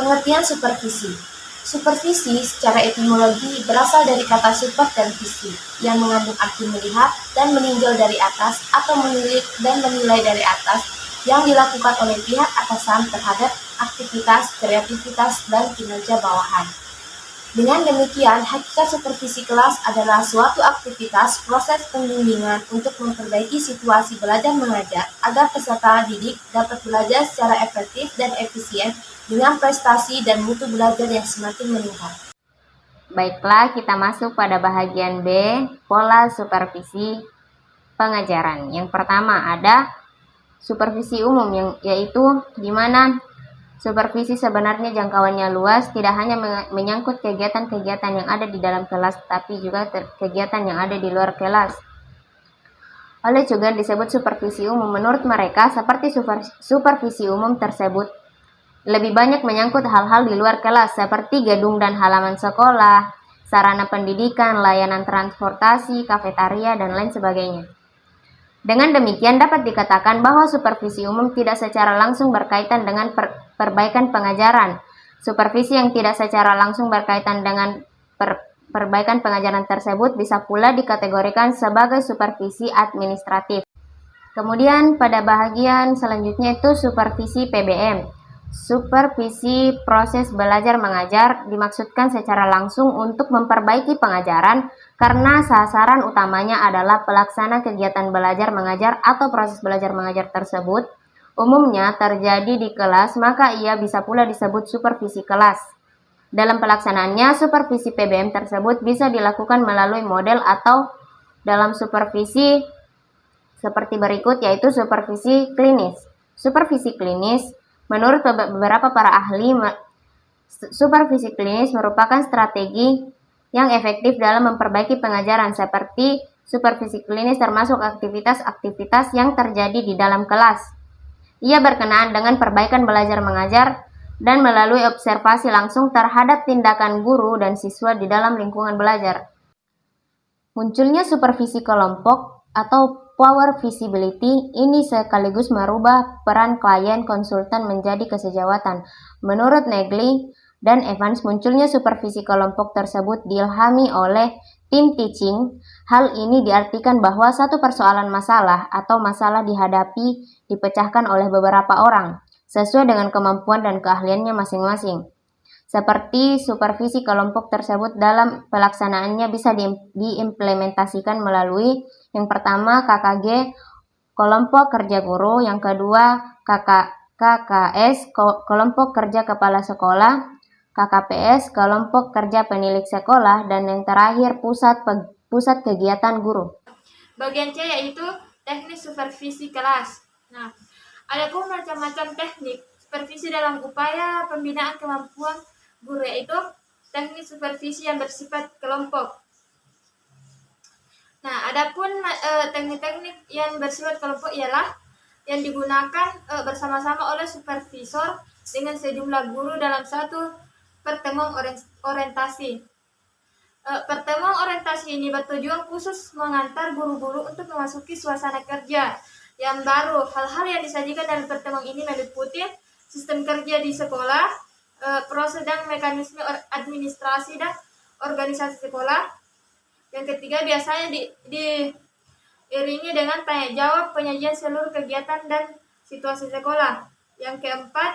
Pengertian supervisi. Supervisi secara etimologi berasal dari kata super dan visi, yang mengandung arti melihat dan meninjau dari atas atau menilik dan menilai dari atas yang dilakukan oleh pihak atasan terhadap aktivitas, kreativitas, dan kinerja bawahan. Dengan demikian, hakikat supervisi kelas adalah suatu aktivitas proses pembimbingan untuk memperbaiki situasi belajar mengajar agar peserta didik dapat belajar secara efektif dan efisien dengan prestasi dan mutu belajar yang semakin meningkat. Baiklah, kita masuk pada bagian B, pola supervisi pengajaran. Yang pertama ada supervisi umum, yaitu di mana supervisi sebenarnya jangkauannya luas, tidak hanya menyangkut kegiatan-kegiatan yang ada di dalam kelas, tapi juga kegiatan yang ada di luar kelas. Oleh juga disebut supervisi umum. Menurut mereka, seperti supervisi umum tersebut lebih banyak menyangkut hal-hal di luar kelas, seperti gedung dan halaman sekolah, sarana pendidikan, layanan transportasi, kafetaria, dan lain sebagainya. Dengan demikian dapat dikatakan bahwa supervisi umum tidak secara langsung berkaitan dengan perbaikan pengajaran. Supervisi yang tidak secara langsung berkaitan dengan perbaikan pengajaran tersebut bisa pula dikategorikan sebagai supervisi administratif. Kemudian pada bagian selanjutnya itu supervisi PBM. Supervisi proses belajar mengajar dimaksudkan secara langsung untuk memperbaiki pengajaran karena sasaran utamanya adalah pelaksana kegiatan belajar mengajar atau proses belajar mengajar tersebut umumnya terjadi di kelas, maka ia bisa pula disebut supervisi kelas. Dalam pelaksanaannya, supervisi PBM tersebut bisa dilakukan melalui model atau dalam supervisi seperti berikut, yaitu supervisi klinis. Supervisi klinis, menurut beberapa para ahli, supervisi klinis merupakan strategi yang efektif dalam memperbaiki pengajaran, seperti supervisi klinis termasuk aktivitas-aktivitas yang terjadi di dalam kelas. Ia berkenaan dengan perbaikan belajar mengajar dan melalui observasi langsung terhadap tindakan guru dan siswa di dalam lingkungan belajar. Munculnya supervisi kelompok atau power visibility ini sekaligus merubah peran klien konsultan menjadi kesejawatan. Menurut Negli dan Evans, munculnya supervisi kelompok tersebut diilhami oleh tim teaching. Hal ini diartikan bahwa satu persoalan masalah atau masalah dihadapi dipecahkan oleh beberapa orang, sesuai dengan kemampuan dan keahliannya masing-masing. Seperti supervisi kelompok tersebut dalam pelaksanaannya bisa diimplementasikan melalui yang pertama KKG, kelompok kerja guru, yang kedua KKS, kelompok kerja kepala sekolah, KKPS, kelompok kerja penilik sekolah, dan yang terakhir pusat kegiatan guru. Bagian C yaitu teknik supervisi kelas. Nah, ada pun macam-macam teknik supervisi dalam upaya pembinaan kemampuan guru, yaitu teknik supervisi yang bersifat kelompok. Nah, adapun teknik-teknik yang bersifat kelompok ialah yang digunakan bersama-sama oleh supervisor dengan sejumlah guru dalam satu pertemuan orientasi. Pertemuan orientasi ini bertujuan khusus mengantar guru-guru untuk memasuki suasana kerja yang baru. Hal-hal yang disajikan dalam pertemuan ini meliputi sistem kerja di sekolah, proses dan mekanisme administrasi dan organisasi sekolah. Yang ketiga biasanya diiringi dengan tanya jawab penyajian seluruh kegiatan dan situasi sekolah. Yang keempat,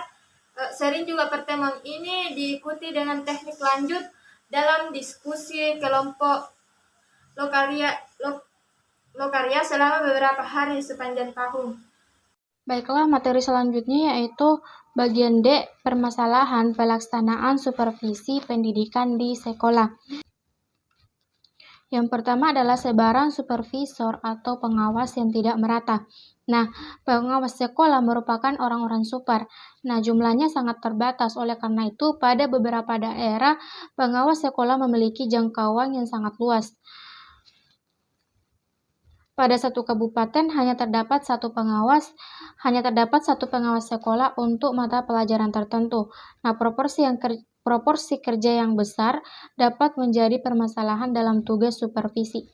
sering juga pertemuan ini diikuti dengan teknik lanjut dalam diskusi kelompok lokaria selama beberapa hari sepanjang tahun. Baiklah, materi selanjutnya yaitu bagian D, permasalahan pelaksanaan supervisi pendidikan di sekolah. Yang pertama adalah sebaran supervisor atau pengawas yang tidak merata. Nah, pengawas sekolah merupakan orang-orang super. Nah, jumlahnya sangat terbatas. Oleh karena itu, pada beberapa daerah, pengawas sekolah memiliki jangkauan yang sangat luas. Pada satu kabupaten hanya terdapat satu pengawas sekolah untuk mata pelajaran tertentu. Nah, proporsi kerja yang besar dapat menjadi permasalahan dalam tugas supervisi.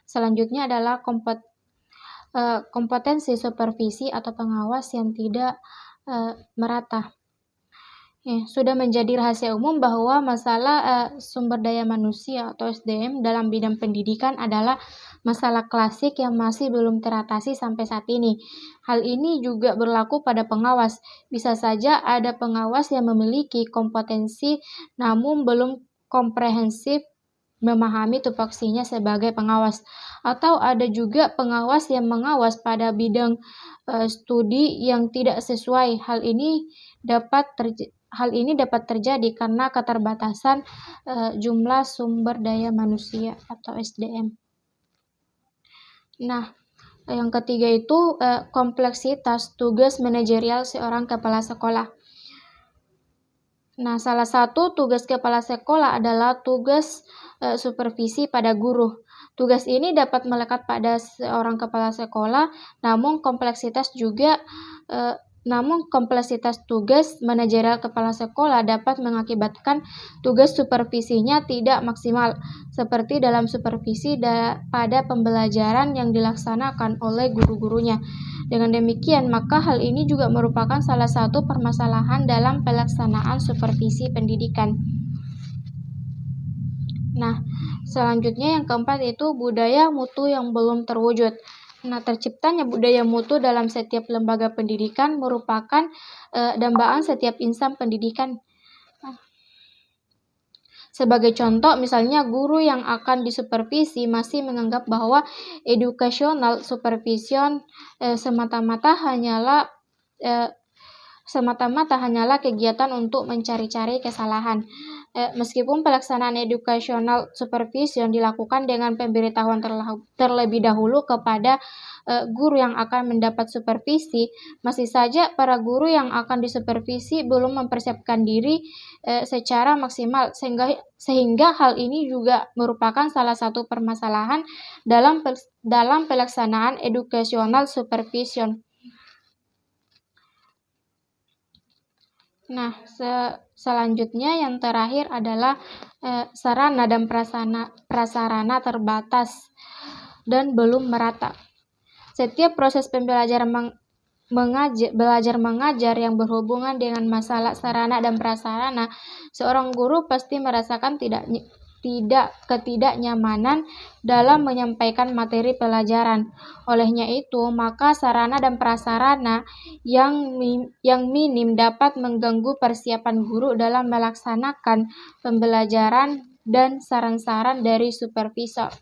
Selanjutnya adalah kompetensi supervisi atau pengawas yang tidak merata. Sudah menjadi rahasia umum bahwa masalah sumber daya manusia atau SDM dalam bidang pendidikan adalah masalah klasik yang masih belum teratasi sampai saat ini. Hal ini juga berlaku pada pengawas. Bisa saja ada pengawas yang memiliki kompetensi namun belum komprehensif memahami tupoksinya sebagai pengawas. Atau ada juga pengawas yang mengawas pada bidang studi yang tidak sesuai. Hal ini dapat terjadi karena keterbatasan jumlah sumber daya manusia atau SDM. Nah, yang ketiga itu kompleksitas tugas manajerial seorang kepala sekolah. Nah, salah satu tugas kepala sekolah adalah tugas supervisi pada guru. Tugas ini dapat melekat pada seorang kepala sekolah, namun kompleksitas tugas manajerial kepala sekolah dapat mengakibatkan tugas supervisinya tidak maksimal, seperti dalam supervisi pada pembelajaran yang dilaksanakan oleh guru-gurunya. Dengan demikian, maka hal ini juga merupakan salah satu permasalahan dalam pelaksanaan supervisi pendidikan. Nah, selanjutnya yang keempat itu budaya mutu yang belum terwujud. Nah, terciptanya budaya mutu dalam setiap lembaga pendidikan merupakan dambaan setiap insan pendidikan. Sebagai contoh, misalnya guru yang akan disupervisi masih menganggap bahwa educational supervision semata-mata hanyalah kegiatan untuk mencari-cari kesalahan. Meskipun pelaksanaan educational supervision dilakukan dengan pemberitahuan terlebih dahulu kepada guru yang akan mendapat supervisi, masih saja para guru yang akan disupervisi belum mempersiapkan diri secara maksimal, sehingga hal ini juga merupakan salah satu permasalahan dalam pelaksanaan educational supervision. Nah, selanjutnya yang terakhir adalah sarana dan prasarana terbatas dan belum merata. Setiap proses pembelajaran belajar mengajar yang berhubungan dengan masalah sarana dan prasarana, seorang guru pasti merasakan ketidaknyamanan dalam menyampaikan materi pelajaran. Olehnya itu, maka sarana dan prasarana yang minim dapat mengganggu persiapan guru dalam melaksanakan pembelajaran dan saran-saran dari supervisor.